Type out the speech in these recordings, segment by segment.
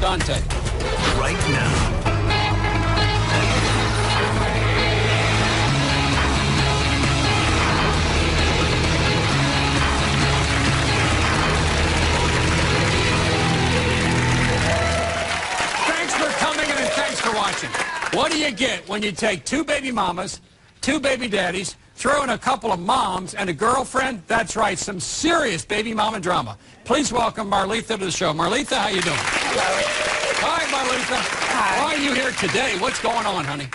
Dante. Right now. Thanks for coming and thanks for watching. What do you get when you take two baby mamas, two baby daddies, throw in a couple of moms and a girlfriend? That's right, some serious baby mama drama. Please welcome Marletha to the show. Marletha, how you doing? Hello. Hi, Marletha. Hi. Why are you here today? What's going on, honey?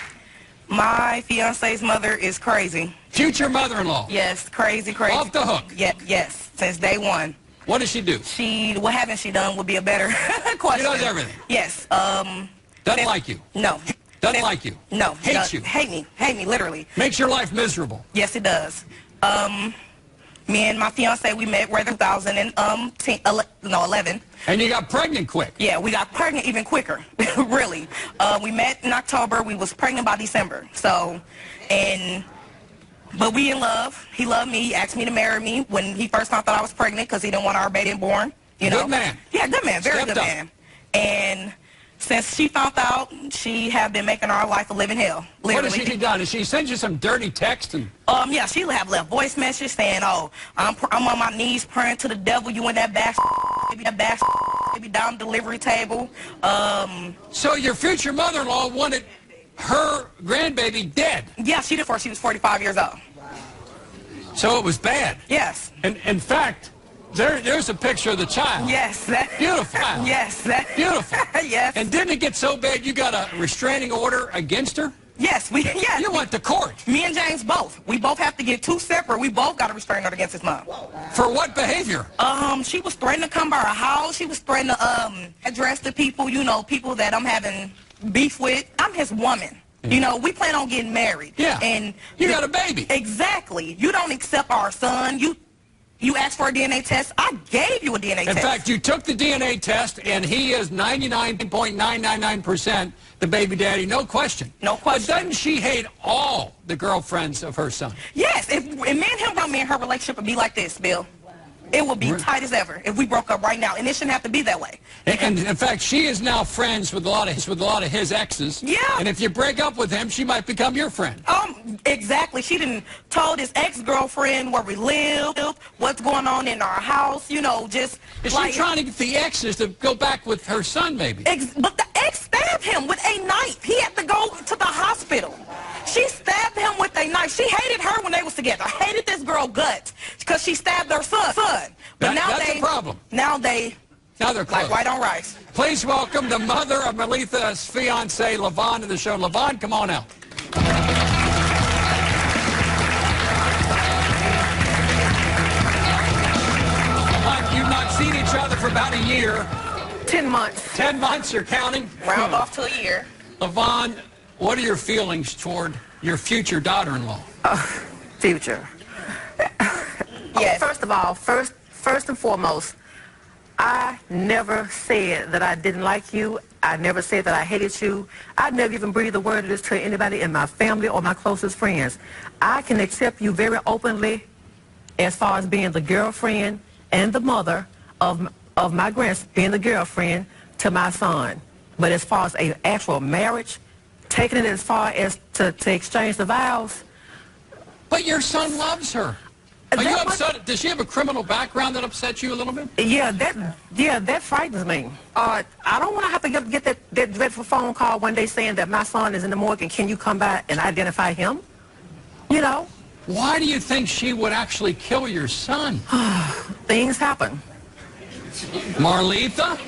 My fiance's mother is crazy. Future mother-in-law. Yes, crazy, crazy. Off the hook. Yes, since day one. What does she do? What haven't she done would be a better question. She does everything. Yes. Doesn't like you. No. Doesn't like you. No. Hates you. Hate me, literally. Makes your life miserable. Yes, it does. Me and my fiance, we met right in 2011. And you got pregnant quick. Yeah, we got pregnant even quicker, really. We met in October. We was pregnant by December. But we in love. He loved me. He asked me to marry me when he first found out I was pregnant because he didn't want our baby born. You know? Good man. Yeah, good man. Very Stepped good up. man. And since she found out, she have been making our life a living hell. Literally. What has she done? Has she sent you some dirty text? And Yeah, she have left voice messages saying, "Oh, I'm on my knees praying to the devil. You in that back, baby down the delivery table." So your future mother-in-law wanted her grandbaby dead. Yeah, she did before she was 45 years old. So it was bad. Yes. And in fact, there's a picture of the child. Yes. That, Beautiful. yes. That, Beautiful. yes. And didn't it get so bad you got a restraining order against her? Yes. Yes. You went to court. Me and James both. We both have to get two separate. We both got a restraining order against his mom. For what behavior? She was threatening to come by our house. She was threatening to address the people, people that I'm having beef with. I'm his woman. Yeah. We plan on getting married. Yeah. And you got a baby. Exactly. You don't accept our son. You asked for a DNA test. I gave you a DNA test. In fact, you took the DNA test, and he is 99.999% the baby daddy. No question. No question. But doesn't she hate all the girlfriends of her son? Yes. If me and her relationship would be like this, Bill. It would be tight as ever if we broke up right now, and it shouldn't have to be that way. And in fact, she is now friends with a lot of his exes. Yeah. And if you break up with him, she might become your friend. Exactly. She didn't told his ex-girlfriend where we live, what's going on in our house. Just. Is she trying to get the exes to go back with her son, maybe? But the ex stabbed him with a knife. He had to go to the hospital. She stabbed him with a knife. She hated her when they was together. Hated this girl guts because she stabbed her son. But That's a problem. Now they're close. like white on rice. Please welcome the mother of Marletha's fiance, LaVon, to the show. LaVon, come on out. You've not seen each other for about a year. 10 months. 10 months, you're counting? Round off to a year. LaVon, what are your feelings toward your future daughter-in-law? Future. Yes. First of all, first and foremost, I never said that I didn't like you. I never said that I hated you. I never even breathed a word of this to anybody in my family or my closest friends. I can accept you very openly as far as being the girlfriend and the mother of my grandson, being the girlfriend to my son. But as far as an actual marriage, taking it as far as to exchange the vows. But your son loves her. Are you upset? Does she have a criminal background that upsets you a little bit? Yeah, that frightens me. I don't want to have to get that dreadful phone call one day saying that my son is in the morgue and can you come by and identify him? Why do you think she would actually kill your son? Things happen. Marletha?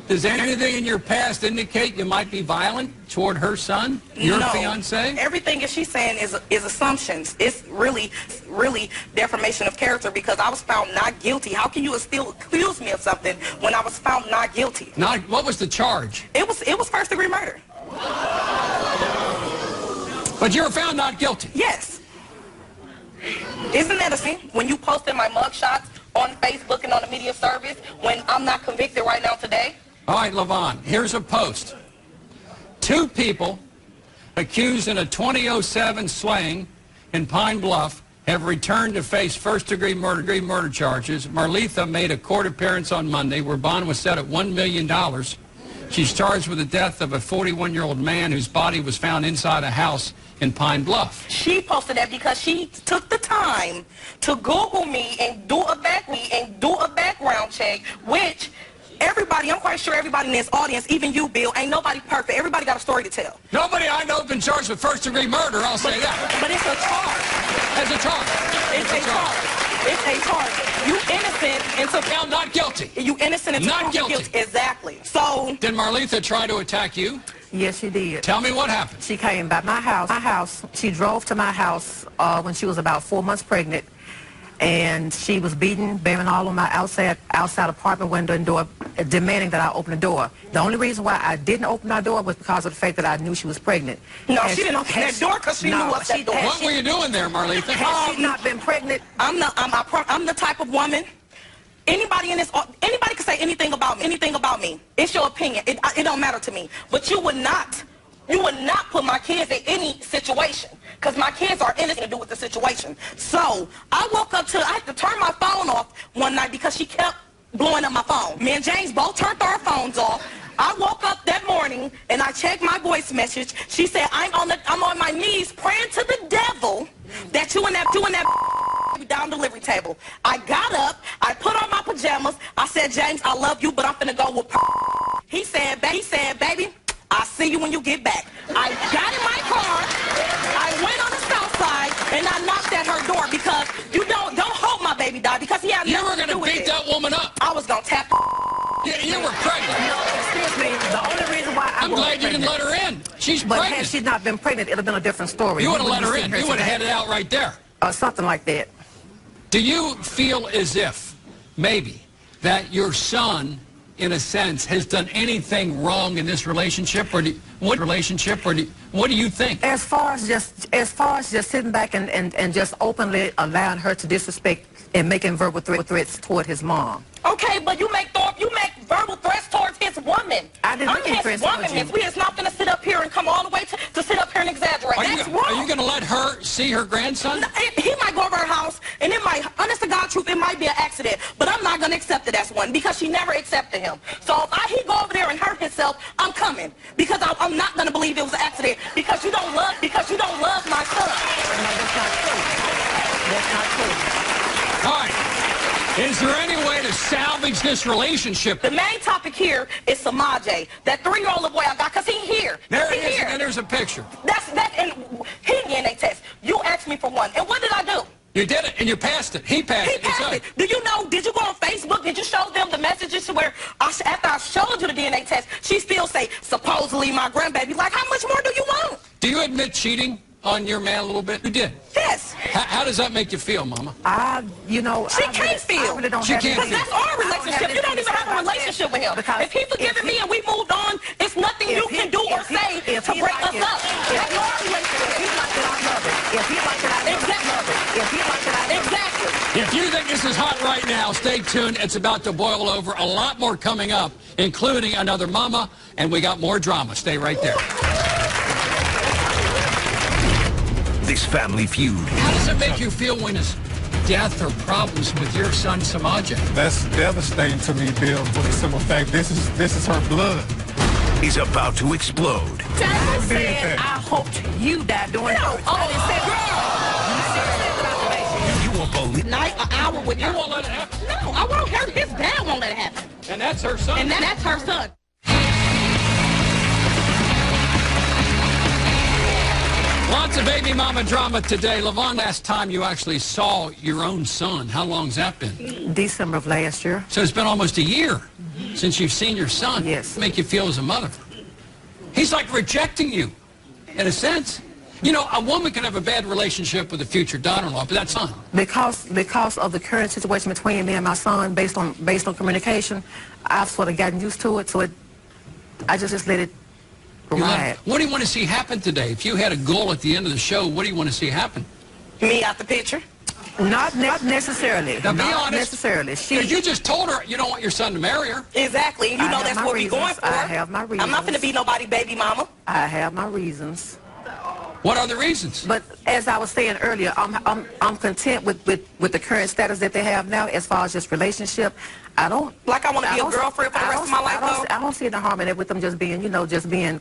Does anything in your past indicate you might be violent toward her son, your fiancé? Everything that she's saying is assumptions. It's really defamation of character because I was found not guilty. How can you still accuse me of something when I was found not guilty? What was the charge? It was first-degree murder. But you were found not guilty? Yes. Isn't that a sin? When you posted my mugshots on Facebook and on the media service when I'm not convicted right now today? All right, LaVon, here's a post. 2 people accused in a 2007 slaying in Pine Bluff have returned to face first-degree murder charges. Marletha made a court appearance on Monday where bond was set at $1 million. She's charged with the death of a 41-year-old man whose body was found inside a house in Pine Bluff. She posted that because she took the time to Google me and do a background check, which everybody, I'm quite sure everybody in this audience, even you, Bill, ain't nobody perfect. Everybody got a story to tell. Nobody I know has been charged with first-degree murder, I'll say that. But it's a charge. It's a charge. It's a charge. It's a charge. You innocent until Found not guilty. You innocent until Not proven guilty. Exactly. So Did Marletha try to attack you? Yes, she did. Tell me what happened. She came by my house. She drove to my house when she was about 4 months pregnant, and she was beating, banging all on my outside apartment window and door, demanding that I open the door. The only reason why I didn't open my door was because of the fact that I knew she was pregnant. no, she didn't open that door because she knew what's that door. What were you doing there, Marletha? Had she not been pregnant, I'm the type of woman. Anybody can say anything about me. It's your opinion. It don't matter to me. But you would not put my kids in any situation because my kids are innocent to do with the situation. So I woke up I had to turn my phone off one night because she kept blowing up my phone. Me and James both turned our phones off. I woke up that morning and I checked my voice message. She said, I'm on my knees praying to the devil that you and that down delivery table. I got up, I put on my pajamas. I said, James, I love you, but I'm finna go with He said, baby, I'll see you when you get back. I got in my car, I went on the south side, and I knocked at her door because you don't hope my baby died because he had You nothing were to do going to with beat it. that woman up. I was gonna tap. You were pregnant. no, excuse me, the only reason why I'm glad you didn't let her in. She's But had pregnant. she not been pregnant, it would have been a different story. You would have let her wouldn't in. be You sitting would have here had it out right there. today. Something like that. Do you feel as if, maybe, that your son, in a sense, has done anything wrong in this relationship? What do you think? As far as just sitting back and just openly allowing her to disrespect and making verbal threats toward his mom. Okay, but you make verbal threats towards his woman. I didn't make any threats towards you. We is not going to sit up here and come all the way to sit up here and exaggerate. That's wrong. Are you going to let her see her grandson? He might go over her house, and it might, honest to God truth, it might be an accident. But I'm not going to accept it as one because she never accepted him. So if he go over there and hurt himself, I'm coming because I'm not going to believe it was an accident because you don't love my son. No, that's not true. That's not true. All right. Is there any way to salvage this relationship? The main topic here is Samaje, that 3-year-old little boy I got, because he here. There he it is, here. and there's a picture. And he DNA test. You asked me for one, and what did I do? You did it, and you passed it. He passed it. He passed it. Do you know, did you go on Facebook? Did you show them the messages where after I showed you the DNA test, she still say, supposedly my grandbaby. Like, how much more do you want? Do you admit cheating on your man a little bit? You did. Yes. How does that make you feel, Mama? She can't feel. I really don't She have can't Because feel. that's our relationship. You don't even have a relationship with him. If he forgiven me and we moved on, it's nothing you can do or say to break us up. That's our relationship. If he liked it, I love it. If he liked it, I love it. If he liked it, I love it. Exactly. If you think this is hot right now, stay tuned. It's about to boil over. A lot more coming up, including another mama, and we got more drama. Stay right there. This family feud. How does it make you feel when it's death or problems with your son, Samaje? That's devastating to me, Bill, for the simple fact this is her blood. Is about to explode. I said, I hoped you died doing it. I didn't say, girl. You won't believe. Night, an hour with You her. won't let it happen. No, I won't hurt. His dad won't let it happen. And that's her son. And that's her son. Lots of baby mama drama today. Levon, last time you actually saw your own son, how long's that been? December of last year. So it's been almost a year since you've seen your son. Yes. Make you feel as a mother. He's like rejecting you, in a sense. You know, a woman can have a bad relationship with a future daughter-in-law, but that's fine. Because of the current situation between me and my son, based on communication, I've sort of gotten used to it. So I just let it ride. What do you want to see happen today? If you had a goal at the end of the show, what do you want to see happen? Me out the picture. Not necessarily. Now, be Not honest. necessarily. Because you just told her you don't want your son to marry her. Exactly. You I know have that's my what we're going reasons. for. I have my I'm not reasons. finna be nobody baby mama. I have my reasons. What are the reasons? But as I was saying earlier, I'm content with the current status that they have now as far as just relationship. I don't Like I want to be a girlfriend for the rest of my life, though? I don't see the harm in it with them just being, just being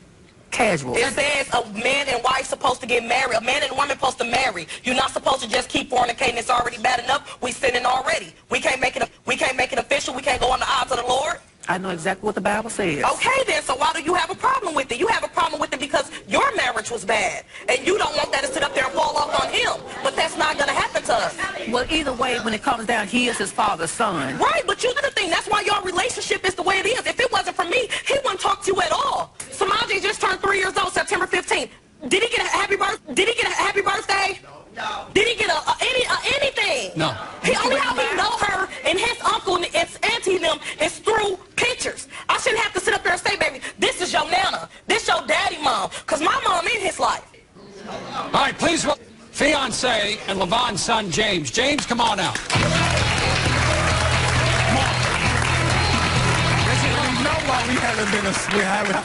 casual. It says a man and wife supposed to get married. A man and a woman supposed to marry. You're not supposed to just keep fornicating. It's already bad enough. We sinning already. We can't make it official. We can't go on the eyes of the Lord. I know exactly what the Bible says. Okay, then, so why do you have a problem with it? You have a problem with it because your marriage was bad, and you don't want that to sit up there and fall off on him. But that's not going to happen to us. Well, either way, when it comes down, he is his father's son. Right, but you know the thing, that's why your relationship is the way it is. If it wasn't for me, he wouldn't talk to you at all. Samaji just turned 3 years old, September 15th. Did he get a happy birthday? No. Did he get anything? No. He only how he know her and his uncle and his auntie them is through pictures. I shouldn't have to sit up there and say, baby, this is your nana. This your daddy mom. Because my mom in his life. All right, please welcome fiance and Levon's son, James. James, come on out.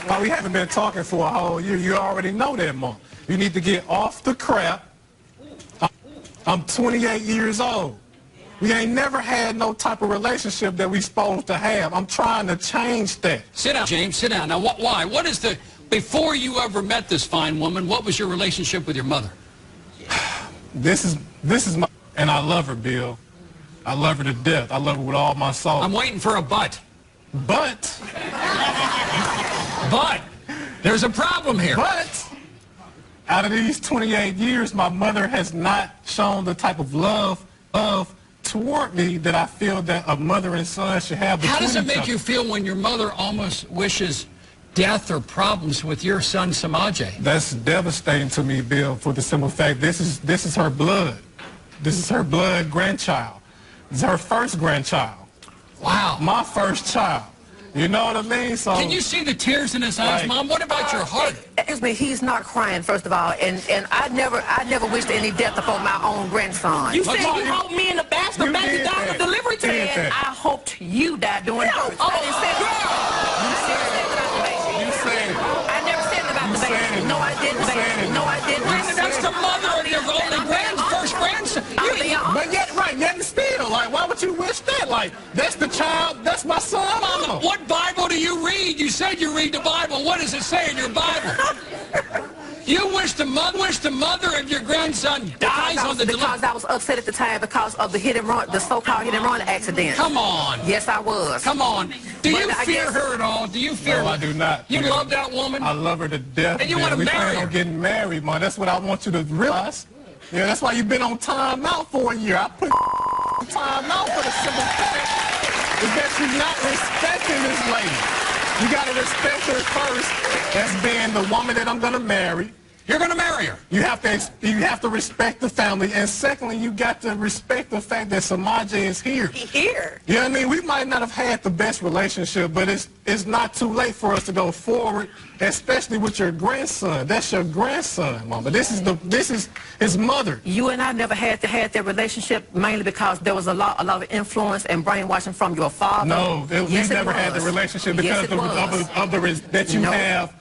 Why we haven't been talking for a whole year. You already know that, Mom. You need to get off the crap. I'm 28 years old. We ain't never had no type of relationship that we supposed to have. I'm trying to change that. Sit down, James. Sit down. Now, why? What is the... Before you ever met this fine woman, what was your relationship with your mother? This is my... And I love her, Bill. I love her to death. I love her with all my soul. I'm waiting for a but. But There's a problem here. But out of these 28 years, my mother has not shown the type of love toward me that I feel that a mother and son should have between How does it each make other. you feel when your mother almost wishes death or problems with your son, Samaje? That's devastating to me, Bill, for the simple fact this is her blood. This is her blood grandchild. It's her first grandchild. Wow. My first child. You know what I mean? So Can you see the tears in his eyes, Mom? What about your heart? Excuse me, he's not crying, first of all, and I never wished any death upon my own grandson. You said you hoped me in the basket, You baby did died of that. delivery You did time. that. I hoped you died doing birth. I didn't say You said it. I never said about the said baby. it. No, I didn't, You said baby. it. No, I didn't. Brandon, that's the mother of your only first grandson. But yet still, like, why would you wish that? Like, that's the child, that's my son. Mama, what Bible do you read? You said you read the Bible. What does it say in your Bible? You wish the mother of your grandson dies on the delivery. Because I was upset at the time because of the hit and run, the so-called hit and run accident. Come on. Yes, I was. Come on. Do you But I fear guess- her at all? Do you fear No, her? I do not. You Bill. love that woman? I love her to death. And you Bill. wanna We marry plan her. on getting married, man. That's what I want you to realize. Yeah, that's why you've been on time out for a year. I put time out for the simple fact is that you're not respecting this lady. You got to respect her first as being the woman that I'm going to marry. You're going to marry her. You have to respect the family, and secondly, you got to respect the fact that Samaje is here. He here. You know what I mean? We might not have had the best relationship, but it's not too late for us to go forward, especially with your grandson. That's your grandson, Mama. This is his mother. You and I never had that relationship mainly because there was a lot of influence and brainwashing from your father. No, we Yes, it never had the was. relationship Yes, because it was. of the that you No. have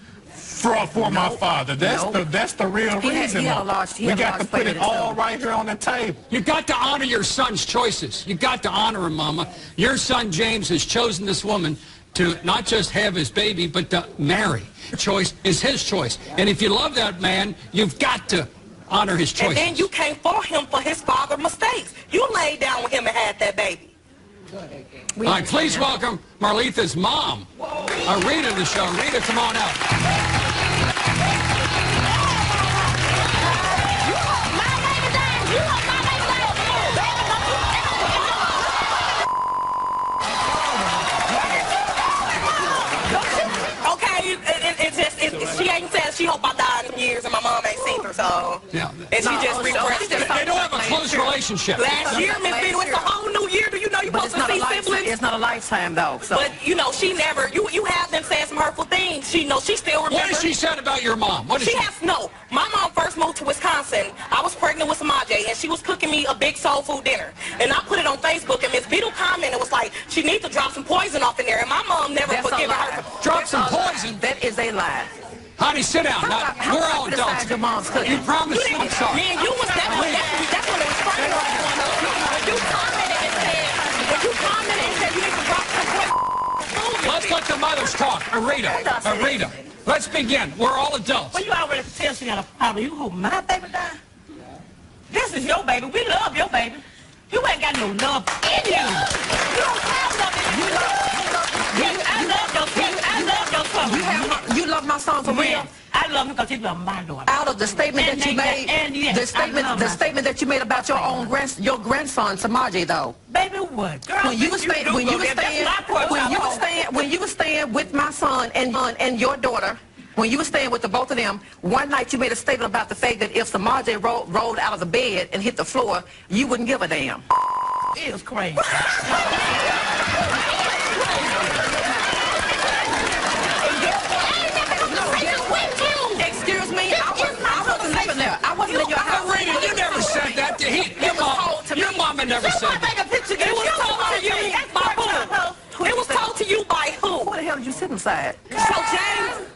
for my father. That's the real He had- reason. he had a Mama. large- he we had a got large to plate put it in his all own. right here on the table. You got to honor your son's choices. You got to honor him, Mama. Your son James has chosen this woman to not just have his baby, but to marry. Choice is his choice. And if you love that man, you've got to honor his choices. And then you came for him for his father's mistakes. You laid down with him and had that baby. All right, please welcome Marletha's mom, Rita, to the show. Rita, come on out. Okay, she ain't said she hope I die in years and my mom ain't seen her, so. Yeah. And she just refreshed it. They don't have a close relationship. Last year, Miss Beto, it's a whole new year. Do you know you're But supposed to see siblings? it's not a lifetime though. So. But, you know, she never, you have them saying some hurtful things. She still remembers. What has she said about your mom? What She has, no. My mom first moved to Wisconsin. I was pregnant with Samaje, and she was cooking me a big soul food dinner. And I put it on Facebook, and Miss Beetle commented, it was like, she needs to drop some poison off in there. And my mom never That's a forgiven lie. her. Drop some poison. That is a lie. Honey, sit down. Now, we're all adults. Your mom's cooking. You promised I'm sorry. Man, you was that's when it was funny. When you commented and said you need to drop some food. Let's let the mothers talk. Arita, let's begin. We're all adults. Well, you already can tell she got a problem. You hope my baby die? This is your baby. We love your baby. You ain't got no love in you. You don't have love in you. I love your son. I love your son. You love my son for real? Yes. I love him because he loves my daughter. Out of the statement that you made, yes, the statement that you made about your own grandson, Samaje, though. Baby, what? Girl, When you were staying with my son and your daughter, when you were staying with the both of them, one night you made a statement about the fact that if Samaje rolled out of the bed and hit the floor, you wouldn't give a damn. It was crazy. Excuse me, I wasn't living there. I wasn't in your house. Arita, you never said that to him. Your mama never said that. It was told to you by who? It was told to you by who? Who the hell did you sit inside? So James.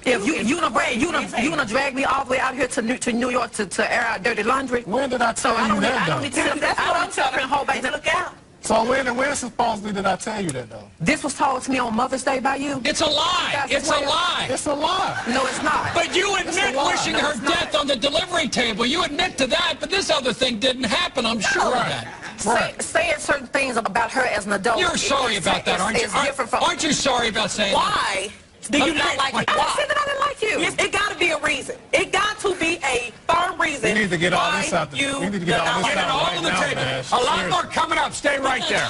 If you gonna drag me all the way out here to New York to air out dirty laundry? When did I tell you that, I don't need to sit there. I don't tell her and hold back. Look out. So when supposedly did I tell you that, though? This was told to me on Mother's Day by you? It's a lie. It's a lie. It's a lie. No, it's not. But you admit wishing her death on the delivery table. You admit to that, but this other thing didn't happen. I'm sure of that. Saying certain things about her as an adult. You're sorry about that, aren't you? It's different from... Aren't you sorry about saying that? Why do you not like me? I didn't say that I didn't like you. Yes, it got to be a reason. It got to be a firm reason. We need to get all this out. We need to get all this Get it out all right on the now, table. man. A lot more coming up. Stay right there.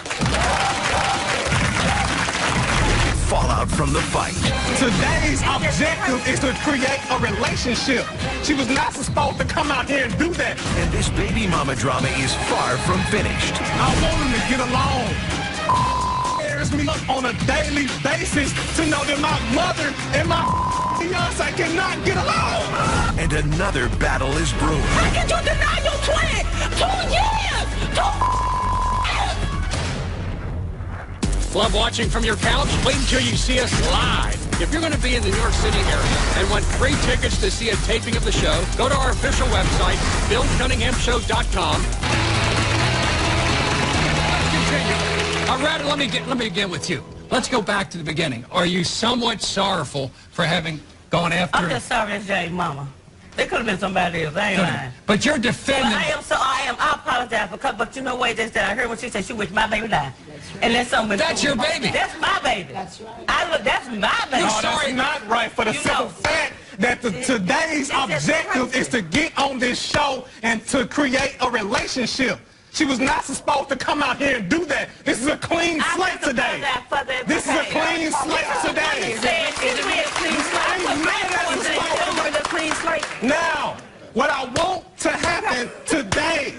Fallout from the fight. Today's objective is to create a relationship. She was not supposed to come out here and do that. And this baby mama drama is far from finished. I want them to get along. Tears me up on a daily basis to know that my mother and my fiance cannot get along. And another battle is brewing. How can you deny your twin? 2 years! 2 Love watching from your couch? Wait until you see us live. If you're going to be in the New York City area and want free tickets to see a taping of the show, go to our official website, BillCunninghamShow.com. Let's continue. Rather, let me begin with you. Let's go back to the beginning. Are you somewhat sorrowful for having gone after... I'm just sorry that's Jay's mama. It could have been somebody else. I ain't lying. But you're defending... I apologize but you know what, just that I heard what she said. She wished my baby died. And that's something. That's your baby. That's my baby. That's right. That's my baby. You're No, sorry. that's not right for the simple fact that today's objective is to get on this show and to create a relationship. She was not supposed to come out here and do that. This is a clean slate today. This is a clean slate today. Now, what I want to happen today.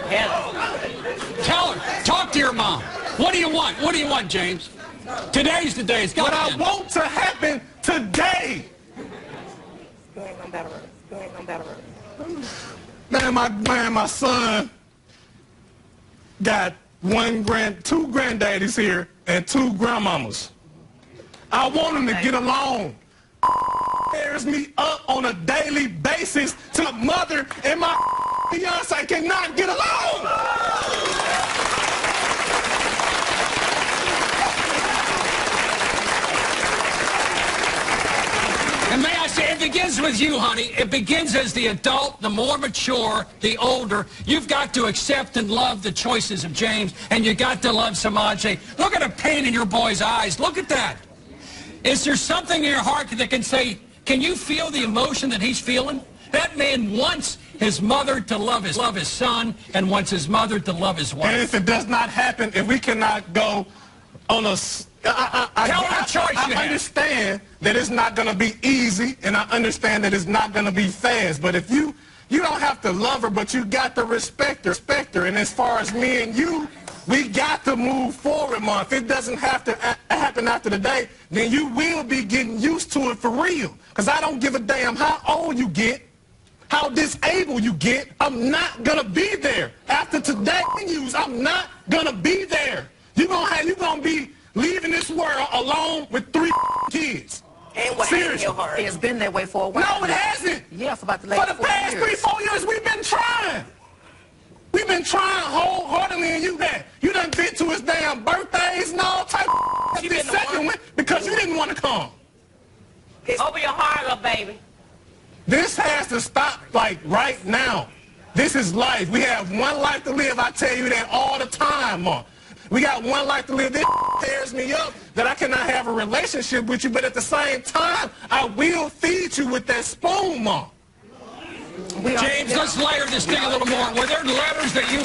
Tell her. Talk to your mom. What do you want? What do you want, James? Today's the day. It's got What I want to happen today. You ain't no better. You ain't no better. Man, my son got two granddaddies here and 2 grandmamas. I want them to get along. Tears me up on a daily basis to my mother and my fiance cannot get along. And may I say, it begins with you, honey. It begins as the adult, the more mature, the older. You've got to accept and love the choices of James, and you got to love Samaje. Look at the pain in your boy's eyes. Look at that. Is there something in your heart that can say, can you feel the emotion that he's feeling? That man wants his mother to love his son and wants his mother to love his wife. And if it does not happen, if we cannot go on a... I understand that it's not going to be easy, and I understand that it's not going to be fast. But if you don't have to love her, but you got to respect her. And as far as me and you, we got to move forward, Ma. If it doesn't have to happen after the day, then you will be getting used to it for real. Because I don't give a damn how old you get, how disabled you get. I'm not going to be there. After today, I'm not going to be there. You're going to be leaving this world alone with 3 kids. And with hate in Seriously. your heart. It's been that way for a while. No, it hasn't. Yeah, for about the For last the 4 past years. 3-4 years, we've been trying. We've been trying wholeheartedly, and you done been to his damn birthdays and all type of You this been the second one. one because you didn't want to come. Open your heart up, baby. This has to stop, like, right now. This is life. We have one life to live. I tell you that all the time, Mom. We got one life to live. This tears me up that I cannot have a relationship with you, but at the same time, I will feed you with that spoon, Mom. James, let's layer this thing a little more. Were there letters that you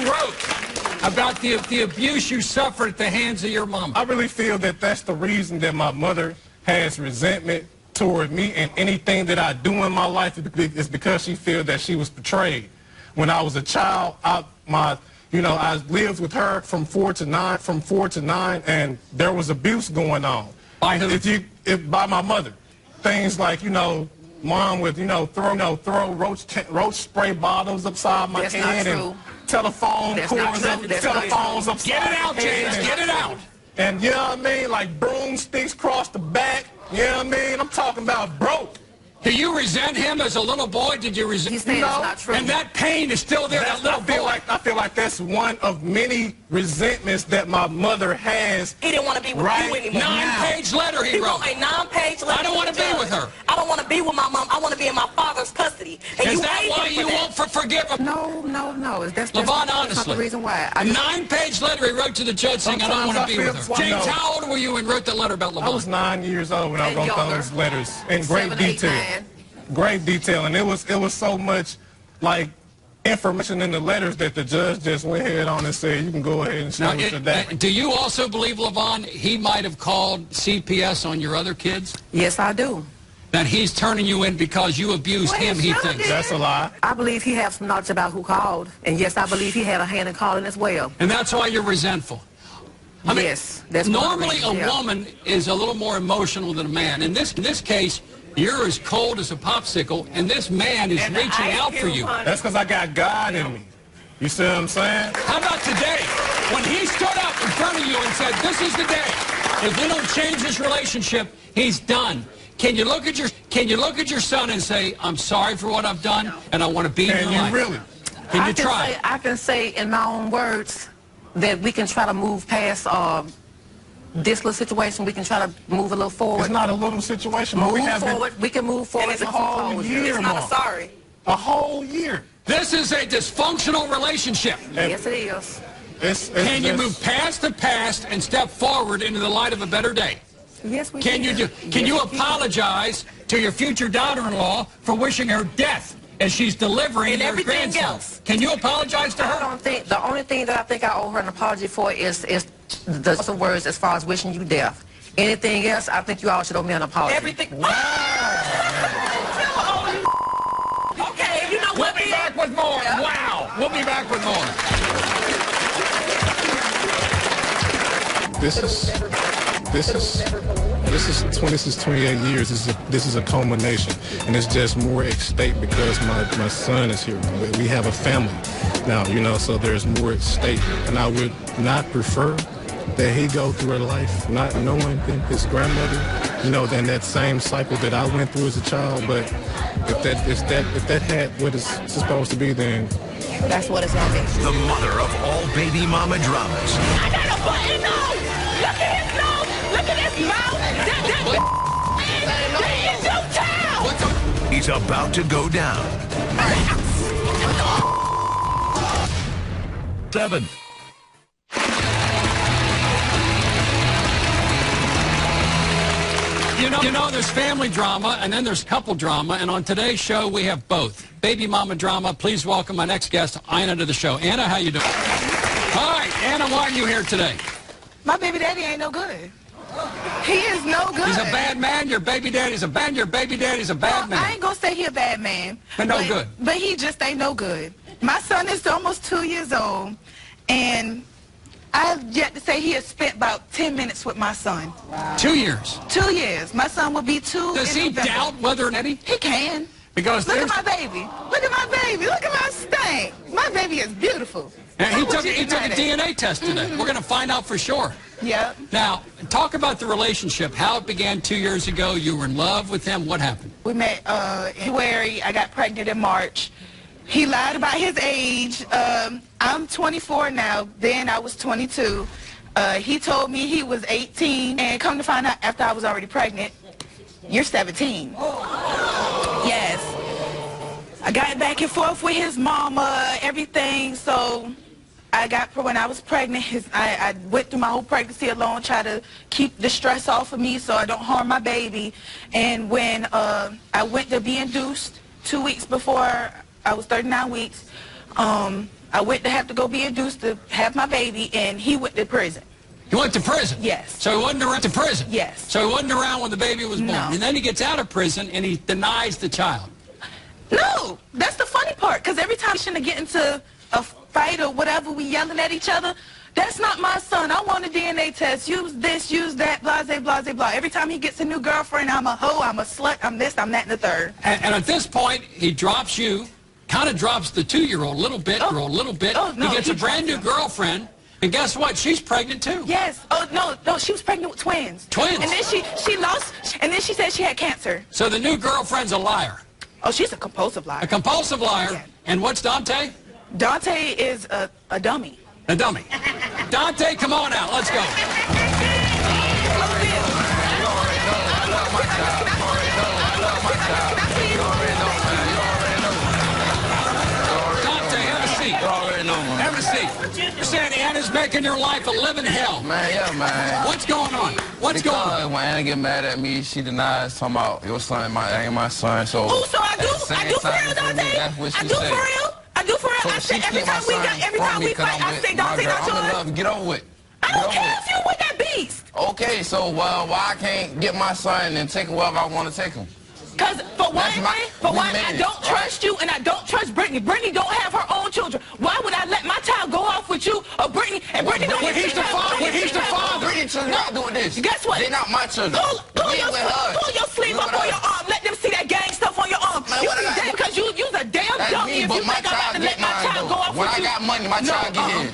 wrote about the abuse you suffered at the hands of your mom? I really feel that that's the reason that my mother has resentment toward me, and anything that I do in my life is because she feels that she was betrayed. When I was a child, I lived with her from 4 to 9, and there was abuse going on. By who? By my mother. Things like, Mom would, throw roach spray bottles upside my That's head not and true. telephone That's cords not up, true. That's not telephones true. upside Get it out, my head. James. Get it out. And you know what I mean? Like broomsticks across the back. You know what I mean? I'm talking about broke. Do you resent him as a little boy? Did you resent He's saying it's not true. And that pain is still there, that little boy. I feel like that's one of many resentments that my mother has. He didn't want to be with Right you anymore. now. 9-page letter he He wrote. wrote a 9-page letter. I don't want to be with her. I don't want to be with my mom. I want to be in my father's custody. And Is you that hate why him for you that. won't forgive him? No. That's Levon, not honestly. the reason why. A 9-page letter he wrote to the judge saying, I don't want to Sometimes be I with feel her. it's James, one- how old were you when you wrote that letter about I was Levon? 9 years old when I And wrote younger. those letters in great 7, 8, detail. 9. Great detail, and it was so much like information in the letters that the judge just went ahead on and said you can go ahead and show Now, it to that. do you also believe, Levon, he might have called CPS on your other kids? Yes, I do. That he's turning you in because you abused Well, him, he he sure thinks. did. That's a lie. I believe he has some knowledge about who called. And yes, I believe he had a hand in calling as well. And that's why you're resentful. I mean, Yes, that's one of the normally reasons, a yeah. woman is a little more emotional than a man. In this case, you're as cold as a popsicle, and this man is And the reaching ice out for cube, you. honey. That's because I got God in me. You see what I'm saying? How about today, when he stood up in front of you and said, this is the day. If we don't change this relationship, he's done. Can you look at your son and say, I'm sorry for what I've done, and I want to be in Can your you life? really? Can you try? I can say in my own words that we can try to move past this little situation. We can try to move a little forward. It's not a little situation, but we Move have forward. We can move forward. it's with a some whole closure. year. It's not a Mom. sorry. a whole year. This is a dysfunctional relationship. Yes, it is. It's Can you just- move past the past and step forward into the light of a better day? Yes, we Can you apologize to your future daughter-in-law for wishing her death as she's delivering And your everything grandson? else. Can you apologize to I her? don't think the only thing that I think I owe her an apology for is the words as far as wishing you death. Anything else, I think you all should owe me an apology. Everything. Okay, you know We'll what? be back with more. Wow. We'll be back with more. This is 28 years. This is a culmination, and it's just more at stake because my son is here. We have a family now, so there's more at stake, and I would not prefer that he go through a life not knowing his grandmother, than that same cycle that I went through as a child. But if that had what it's supposed to be, then That's what it's gonna be. The mother of all baby mama dramas. I got a button nose. Look at his nose. Look at his mouth. That is your child. He's about to go down. 7. You know, there's family drama, and then there's couple drama, and on today's show, we have both. Baby mama drama. Please welcome my next guest, Anna, to the show. Anna, how you doing? Hi, Anna, why are you here today? My baby daddy ain't no good. He is no good. He's a bad man. Your baby daddy's a bad. Your baby daddy's a bad Well, I man. ain't gonna say he a bad man. But no good. But he just ain't no good. My son is almost 2 years old, and I've yet to say he has spent about 10 minutes with my son. Wow. 2 years. 2 years. My son will be 2 Does in he November. doubt whether or not He can. Because Look at my baby. Look at my baby. Look at my stank. My baby is beautiful. And he took a DNA test today. We're going to find out for sure. Yep. Now, talk about the relationship, how it began 2 years ago. You were in love with him. What happened? We met in February. I got pregnant in March. He lied about his age. I'm 24 now. Then I was 22. He told me he was 18. And come to find out after I was already pregnant, you're 17. Yes. I got back and forth with his mama, everything. So when I was pregnant, I went through my whole pregnancy alone, try to keep the stress off of me so I don't harm my baby. And when I went to be induced 2 weeks before I was 39 weeks, I went to have to go be induced to have my baby, and he went to prison. He went to prison? Yes. So he wasn't around to prison? Yes. So he wasn't around when the baby was born? No. And then he gets out of prison and he denies the child? No, that's the funny part, because every time we shouldn't get into a fight or whatever, we yelling at each other. That's not my son. I want a DNA test. Use this, use that, blah, blah, blah, blah. Every time he gets a new girlfriend, I'm a hoe, I'm a slut, I'm this, I'm that, and the third. And at this point, he drops you, kind of drops the 2-year-old a little bit, girl, a little bit. Oh, no, he gets a brand new girlfriend, and guess what? She's pregnant too. Yes. Oh, no, she was pregnant with twins. Twins? And then she lost, and then she said she had cancer. So the new girlfriend's a liar. Oh, she's a compulsive liar. A compulsive liar. Yeah. And what's Dante? Dante is a dummy. A dummy. Dante, come on out. Let's go. Dante, have a seat. You already know, man. Have a seat. You're saying Anna's making your life a living hell. Man, yeah, man. What's going on? What's going on? When Anna get mad at me, she denies talking about your son ain't my son. So, Oh, so I do for real, Dante? That's what she I do said. for real? I do for real? So I she say every keep my time we son got, every from time me we 'cause fight, I'm I with say, my Dante, girl. not I'm in yours. love. Get over it. I don't care if you with that beast. Okay, so why I can't get my son and take him wherever I want to take him? Because for one, I minutes, don't trust you and I don't trust Brittany. Brittany don't have her own children. Why would I let my child go off with you or Brittany? And Brittany don't When he's the father, he's the father. Brittany's children not doing this. Guess what? They're not my children. Pull your sleeve up on your arm. Let them see that gang stuff on your arm. Man, You what I got- because you's a damn That's dummy me, if but you my think I'm about child to get let my mine, child go though. off When with I you. got money, my child get his.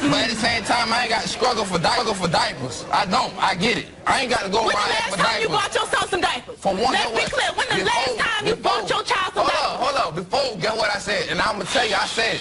But at the same time, I ain't got to struggle for diapers. I don't. I get it. I ain't got to go When the around last for time you diapers. bought yourself some diapers? For one, Let's be clear. When the last time you bought your child some diapers? Hold up. Before, get what I said. And I'm going to tell you, I said,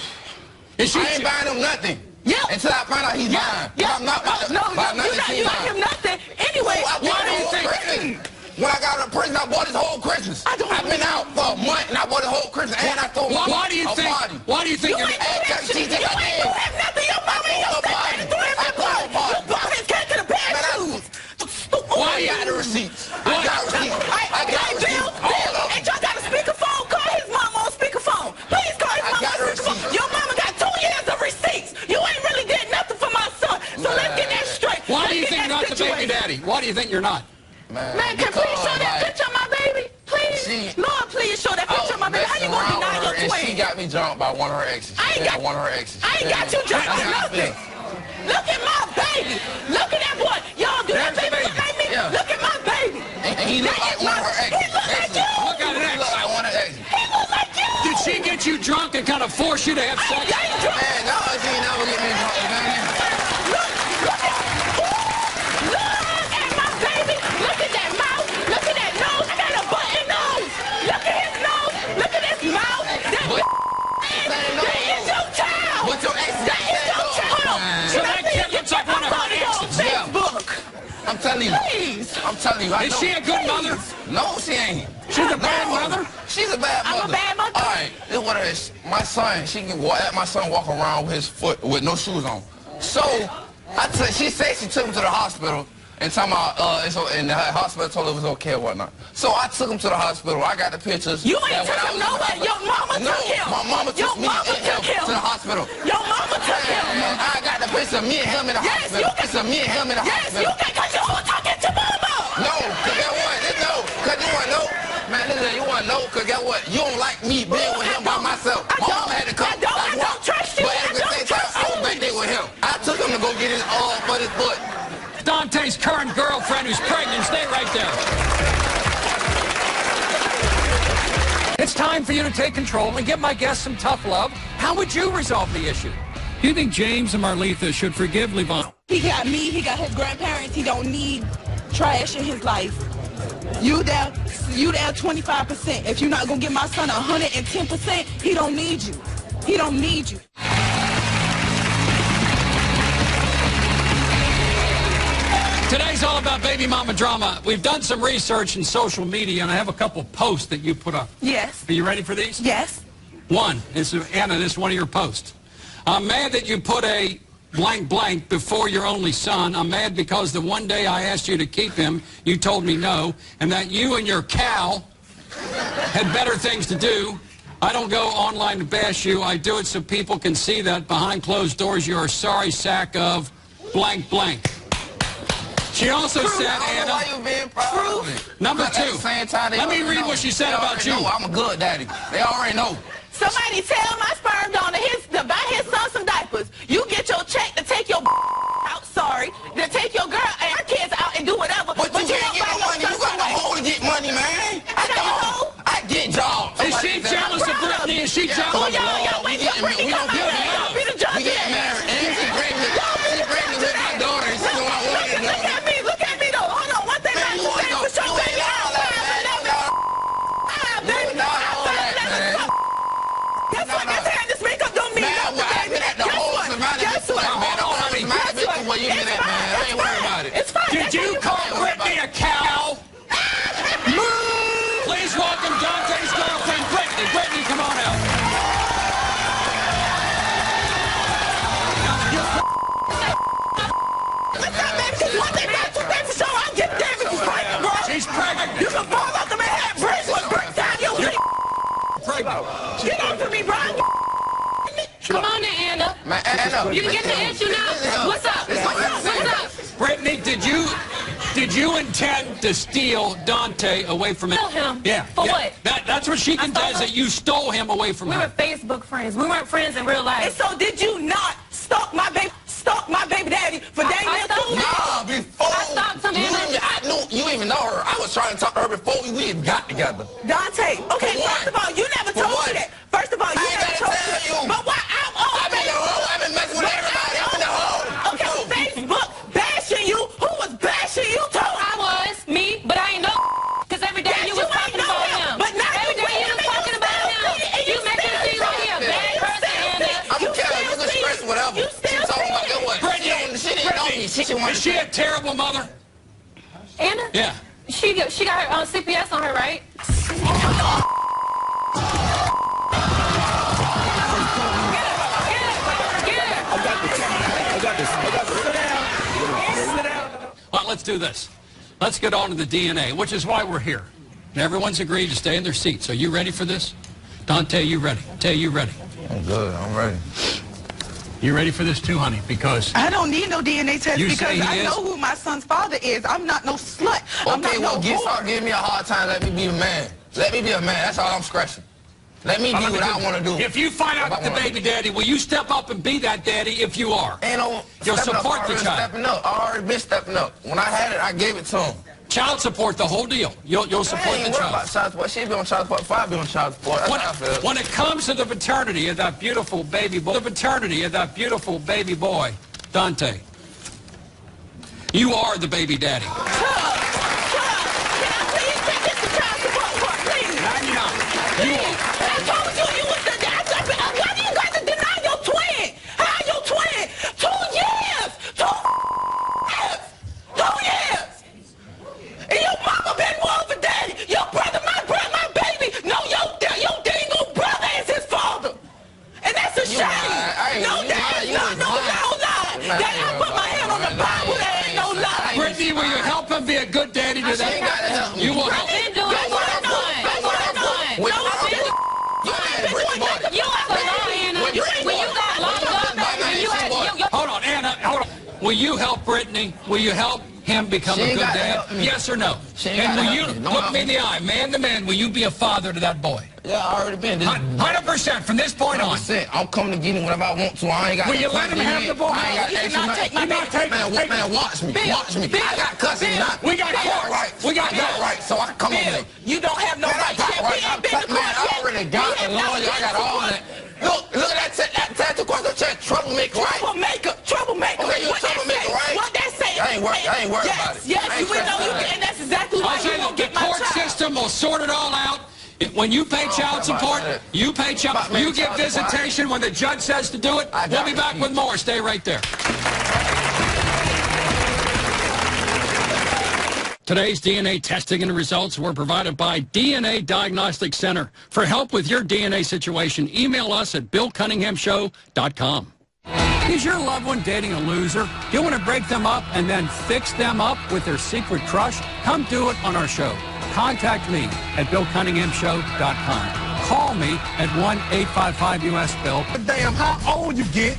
Is I ain't buying him nothing. Yeah. Until I find out he's mine. Yeah. I'm not about to buy nothing You got him nothing. Anyway, why do you think? When I got out of prison, I bought his whole Christmas. I've been out for a month and I bought his whole Christmas. And I threw my Why do you think? party. Why do you think? You ain't do that shit. You ain't do have nothing. Your mama and your stepdaddy threw him in the party. You brought his cake to the bad shoes. Why you got the receipts? I got receipts. I got Bill, receipts. ain't y'all got a speakerphone? Call his mama on speakerphone. Please call his mama got on the speakerphone. receipts. Your mama got 2 years of receipts. You ain't really did nothing for my son. So let's get that straight. Why do you think you're not the baby daddy? Why do you think you're not? Man, can please show that picture of my baby? Please. Lord, please show that picture of my baby. How you gonna deny your and twin? she got me drunk by one of her exes. I ain't got one of her exes. I ain't got you drunk on nothing. Look at my baby. Look at that boy. Y'all do that baby look like me? Yeah. Look at my baby. And he look like one of her exes. He look like you. Look at He it. look like one of her exes. He look like you. Did she get you drunk and kind of force you to have sex? I ain't drunk. Man, no, she ain't never get me drunk, man. Look at my baby. Look at that mouth. Look at that nose. I got a button nose. Look at his nose. Look at his mouth. That is your child. What's your ex? That is your child. So that kid looks like one of her exes. Yeah. Facebook. I'm telling you. Please. I'm telling you. I Is know. she a good mother? No, she ain't. She's a bad mother? She's a bad mother. I'm a bad mother? All right, this is what it is. My son, let my son walk around with his foot with no shoes on. So, she said she took him to the hospital and talking about, and the hospital told her it was okay or whatnot. So I took him to the hospital. I got the pictures. You ain't took him nowhere. Your mama took him. My mama took me and him to the hospital. Your mama took him. I got the picture of me and him in the hospital. you got- Picture of me and him in the Yes, hospital. you can, because you were talking to mama. No, cause get what? No, cause you wanna know? Man, listen, you wanna know? Cause get what? You don't like me being with him by myself. I My don't. mama had to come. I don't trust you. But at the same time, I was back there with him. I took him to go get his for his foot. Dante's current girlfriend who's pregnant. Stay right there. It's time for you to take control and give my guests some tough love. How would you resolve the issue? Do you think James and Marletha should forgive Levon? He got me, he got his grandparents, he don't need trash in his life. You down 25%. If you're not gonna give my son 110%, he don't need you. He don't need you. Today's all about baby mama drama. We've done some research in social media, and I have a couple posts that you put up. Yes. Are you ready for these? Yes. One, Anna, this is one of your posts. I'm mad that you put a blank blank before your only son. I'm mad because the one day I asked you to keep him, you told me no, and that you and your cow had better things to do. I don't go online to bash you. I do it so people can see that behind closed doors you're a sorry sack of blank blank. She also said, Anna, why you being proud of me. Number But at two, the same time, let me read what she said about you. Know I'm a good daddy. They already know. Somebody tell my sperm donor to buy his son some diapers. You get your check to take your out, to take your girl and her kids out and do whatever. But you can't get no money. You got no hole to get money, man. I get jobs. Is she jealous of Brittany? Is she jealous? We get married. We get married. And she pregnant with my daughter. And she know I wanted to. Look at me though. Hold on. One thing I can say for sure, baby. Did you call Brittany a cow? Please welcome Dante's girlfriend, Brittany. Brittany, come on out. She's pregnant. You can fall off the man. Break down your pregnant. Get off of me, bro. Come on now, Anna. Man, Anna. You can get the issue now. What's up? What's up? Brittany, did you intend to steal Dante away from him? Steal him? Yeah. For what? That's what she contends, that you stole him away from We her. were Facebook friends. We weren't friends in real life. And so did you not stalk my baby daddy for dang near 2 years? Nah, before I stalked him, Anna. I knew you even know her. I was trying to talk to her before we even got together. Dante, okay, first of all, you never told me that. First of all, you never told me. But why? I've been in the hole. I've been messing with everybody. I'm in the hole. Okay, Facebook bashing you. Who was bashing you, too? I was. Me. But I ain't know. Because every day you was talking about him. But now every day you was talking about him. You making it seem like he a bad person, Anna. I'm a killer. You can stress whatever. She talking about that what? She didn't know me. Is she a terrible mother? Anna? Yeah. She got her CPS on her, right? Well, let's do this. Let's get on to the DNA, which is why we're here. And everyone's agreed to stay in their seats. Are you ready for this? Dante, you ready? Tay, you ready? I'm good. I'm ready. You ready for this too, honey? Because I don't need no DNA test You because say he I is? know who my son's father is. I'm not no slut. I'm Okay, not well, no stop whore. giving me a hard time. Let me be a man. Let me be a man. That's all I'm scratching. Let me be what I want to do. if you find out the baby daddy, will you step up and be that daddy if you are? Ain't no You'll stepping up. support I the already child. Stepping up. I already been stepping up. When I had it, I gave it to him. Child support, the whole deal. You'll I support ain't the worried child. about child support. She be on child support. If I be on child support, that's how I feel. When it comes to the paternity of that beautiful baby boy, Dante, you are the baby daddy. Shut up. Can I please take this to child support court, please? 99. You are. I told you was the dad. Why do you got to deny your twin? How your twin? 2 years. 2 years. 2 years. And your mama been more of a daddy. Your brother, my baby. No, your dingo brother is his father. And that's a shame. No, that is not no lie. That I put my hand on the Bible. That ain't no lie. Brittany, will you help him be a good daddy to She ain't got to help that? me. You will help. Been doing it. What I'm doing. What I'm doing. Wait, No, you ain't Brittany Martin. you have a law, Anna. When you got locked up, and you had Hold on, Anna, hold on. Will you help Brittany? Will you help him become She a ain't good gotta dad? help me. Yes or no? She ain't And gotta will you help me. No, look me in the eye, man to man, will you be a father to that boy? Yeah, I already been. 100% from this point on. 100%. I'm coming to get him whenever I want to. I ain't got Will you let him have the ball? I ain't got You cannot take my baby. Man, watch me. Watch me. I got custody. We got I got rights. We got rights, so I can come over there. You don't have no Man, I right got to rights. I already got a lawyer. I got all that. Look at that tattoo across the chest. Troublemaker, right? Troublemaker. Okay, you a troublemaker, right? What that say? I ain't worried about it. Yes, you will know you can, and that's exactly why I'll say you won't the get my court child. system will sort it all out. When you pay child support, you pay child. You get visitation when the judge says to do it. We'll be back with more. Stay right there. Today's DNA testing and results were provided by DNA Diagnostic Center. For help with your DNA situation, email us at BillCunninghamShow.com. Is your loved one dating a loser? Do you want to break them up and then fix them up with their secret crush? Come do it on our show. Contact me at BillCunninghamShow.com. Call me at 1-855-US-BILL. Damn, how old you get,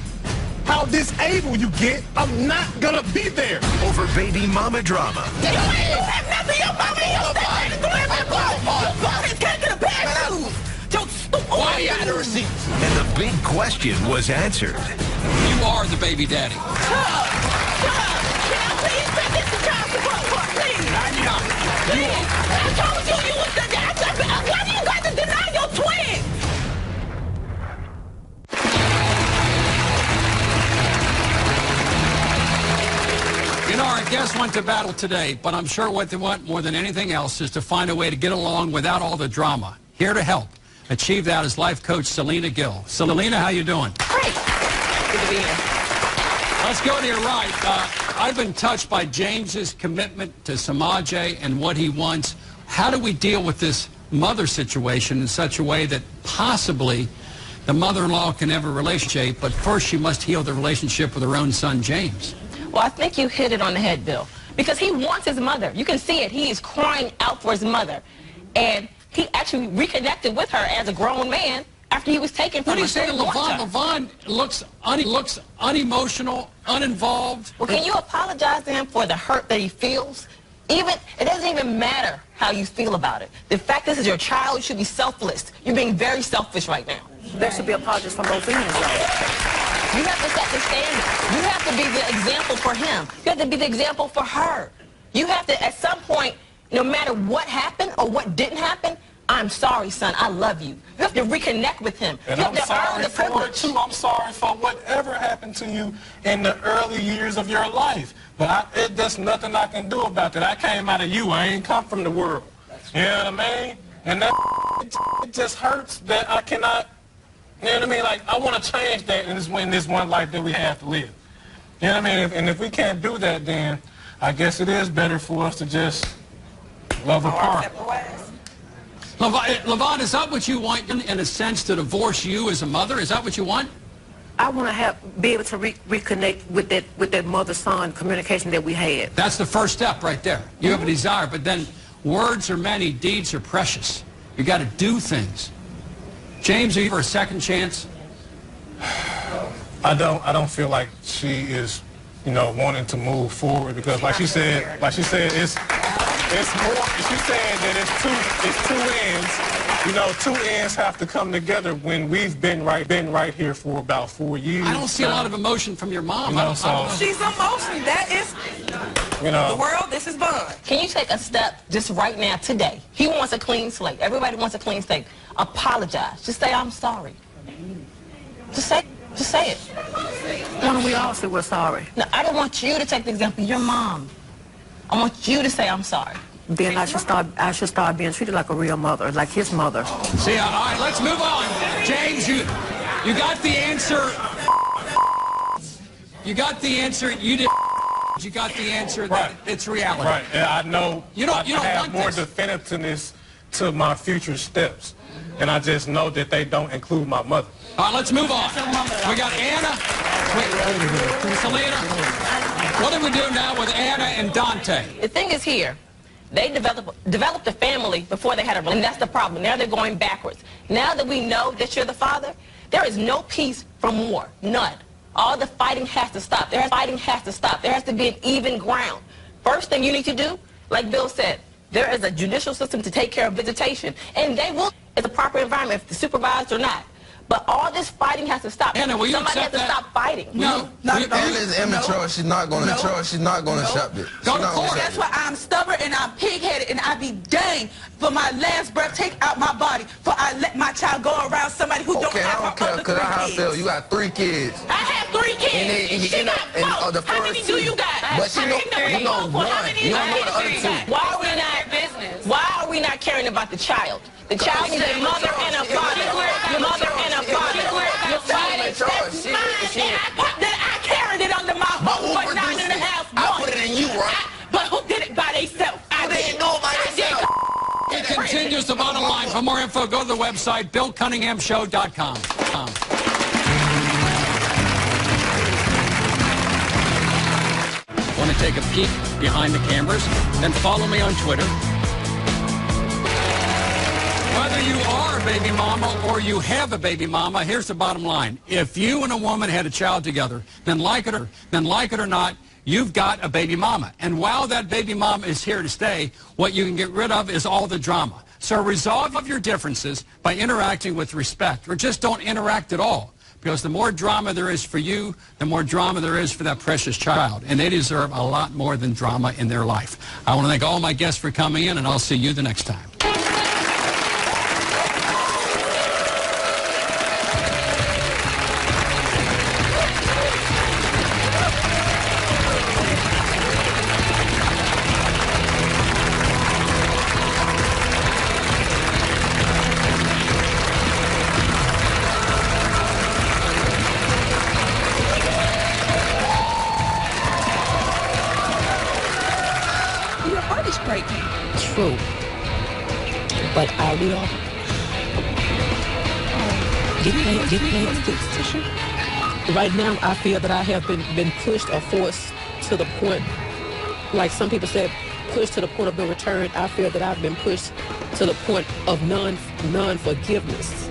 how disabled you get, I'm not gonna be there. Over baby mama drama. You have nothing. Your mama and your stepdad do everything. Your father is taking a bad news. Why you got the receipts? And the big question was answered. You are the baby daddy. Can I please pay this to child support, please? Please. I told you was the dad. Why do you got to deny your twin? You know, our guests went to battle today, but I'm sure what they want more than anything else is to find a way to get along without all the drama. Here to help achieve that is life coach Selena Gill. Selena, how you doing? Great. Good to be here. Let's go to your right. I've been touched by James's commitment to Samaje and what he wants. How do we deal with this mother situation in such a way that possibly the mother-in-law can have a relationship, but first she must heal the relationship with her own son, James? Well, I think you hit it on the head, Bill, because he wants his mother. You can see it. He is crying out for his mother. And he actually reconnected with her as a grown man after he was taken from her. What do you say to Levon? Levon looks unemotional, uninvolved. Well, can you apologize to him for the hurt that he feels? It doesn't even matter how you feel about it. The fact this is your child, you should be selfless. You're being very selfish right now. There should be apologies from both ends, though. You have to set the standard. You have to be the example for him. You have to be the example for her. You have to, at some point, no matter what happened or what didn't happen, I'm sorry, son. I love you. You have to reconnect with him. And you I'm have to earn sorry the for it, privilege. too. I'm sorry for whatever happened to you in the early years of your life. But there's nothing I can do about that. I came out of you. I ain't come from the world. You know what I mean? And that it just hurts that I cannot, you know what I mean? Like, I want to change that in this one life that we have to live. You know what I mean? And if we can't do that, then I guess it is better for us to just love apart. Levon, is that what you want, in a sense, to divorce you as a mother? Is that what you want? I want to be able to reconnect with that mother-son communication that we had. That's the first step right there. You have a desire, but then words are many, deeds are precious. You got to do things. James, are you for a second chance? I don't feel like she is, wanting to move forward because, like she said, it's more. She said that it's two ends. Two ends have to come together when we've been right here for about 4 years. I don't see a lot of emotion from your mom. She's emotional. That is, the world, this is Bond. Can you take a step just right now, today? He wants a clean slate. Everybody wants a clean slate. Apologize. Just say, I'm sorry. Just say it. Why don't we all say we're sorry? No, I don't want you to take the example. Your mom. I want you to say, I'm sorry. Then I should start being treated like a real mother, like his mother. See, all right, let's move on. James, you got the answer. You got the answer. You did. You got the answer. That it's reality. Right. Yeah, I know. You don't have want more this. definitiveness to my future steps, and I just know that they don't include my mother. All right, let's move on. We got Anna. Selena. What do we do now with Anna and Dante? The thing is here, they developed a family before they had a relationship, and that's the problem. Now they're going backwards. Now that we know that you're the father, there is no peace from war. None. All the fighting has to stop. There has to be an even ground. First thing you need to do, like Bill said, there is a judicial system to take care of visitation, and they will, it's a proper environment, if it's supervised or not. But all this fighting has to stop. Anna, will you Somebody has accept to stop fighting. No. Anna is immature. She's not going to accept it. Go to court. That's why I'm stubborn and I'm pig-headed and I be be dang for my last breath take out my body, for I let my child go around somebody who don't have her other 3 I kids. feel you got 3 kids. I have 3 kids. She got 4. How many do you got? But you know one. You don't know the other 2. Why are we not caring about the child? The child needs a mother and a father. Your mother and a father. Your father. That's mine that I carried it under my home for 9.5 months. I put it in you, right? But who did it by themselves? I didn't know by themselves. It continues the bottom line. For more info, go to the website, BillCunninghamShow.com. Want to take a peek behind the cameras? Then follow me on Twitter. Whether you are a baby mama or you have a baby mama, here's the bottom line. If you and a woman had a child together, then like it or not, you've got a baby mama. And while that baby mama is here to stay, what you can get rid of is all the drama. So resolve your differences by interacting with respect, or just don't interact at all. Because the more drama there is for you, the more drama there is for that precious child. And they deserve a lot more than drama in their life. I want to thank all my guests for coming in, and I'll see you the next time. True, but are we all getting tissue? Right now, I feel that I have been pushed or forced to the point, like some people said, pushed to the point of no return. I feel that I've been pushed to the point of non-forgiveness.